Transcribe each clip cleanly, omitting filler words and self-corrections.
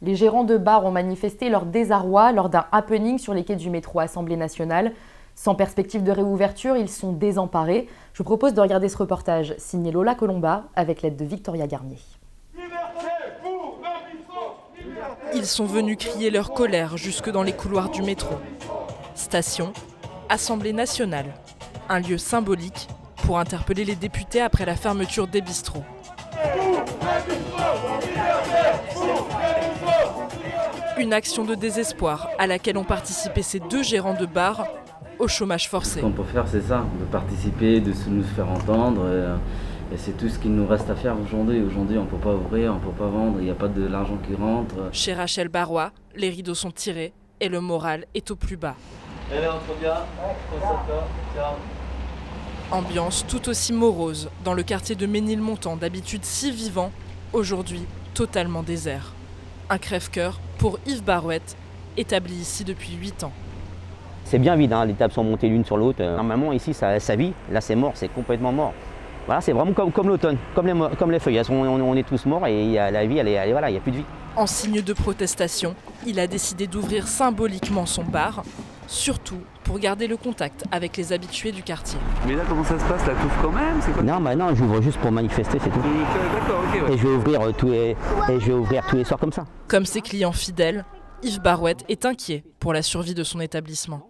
Les gérants de bars ont manifesté leur désarroi lors d'un happening sur les quais du métro Assemblée nationale. Sans perspective de réouverture, ils sont désemparés. Je vous propose de regarder ce reportage signé Lola Colomba avec l'aide de Victoria Garnier. Ils sont venus crier leur colère jusque dans les couloirs du métro. Station, Assemblée nationale, un lieu symbolique pour interpeller les députés après la fermeture des bistrots. Une action de désespoir à laquelle ont participé ces deux gérants de bar au chômage forcé. Ce qu'on peut faire, c'est ça, de participer, de nous faire entendre. Et c'est tout ce qu'il nous reste à faire aujourd'hui. Aujourd'hui, on ne peut pas ouvrir, on ne peut pas vendre, il n'y a pas de l'argent qui rentre. Chez Rachel Barrois, les rideaux sont tirés et le moral est au plus bas. Allez, entre bien. Ambiance tout aussi morose dans le quartier de Ménilmontant, d'habitude si vivant, aujourd'hui totalement désert. Un crève-cœur pour Yves Barouette, établi ici depuis 8 ans. C'est bien vide, hein, les tables sont montées l'une sur l'autre. Normalement ici ça vit, là c'est mort, c'est complètement mort. Voilà, c'est vraiment comme l'automne, comme les feuilles, on est tous morts et la vie, voilà, il n'y a plus de vie. En signe de protestation, il a décidé d'ouvrir symboliquement son bar, surtout pour garder le contact avec les habitués du quartier. Mais là, comment ça se passe? La touffe quand même? C'est quoi? Non, j'ouvre juste pour manifester, c'est tout. D'accord, ok. Ouais. Et je vais ouvrir tous les soirs comme ça. Comme ses clients fidèles, Yves Barouette est inquiet pour la survie de son établissement.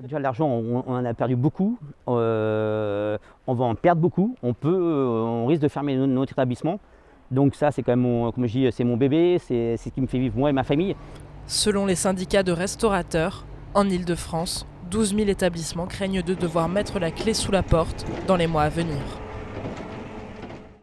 Déjà, l'argent, on en a perdu beaucoup. On va en perdre beaucoup. On risque de fermer notre établissement. Donc ça, c'est quand même, comme je dis, c'est mon bébé, c'est ce qui me fait vivre moi et ma famille. Selon les syndicats de restaurateurs, en Île-de-France, 12 000 établissements craignent de devoir mettre la clé sous la porte dans les mois à venir.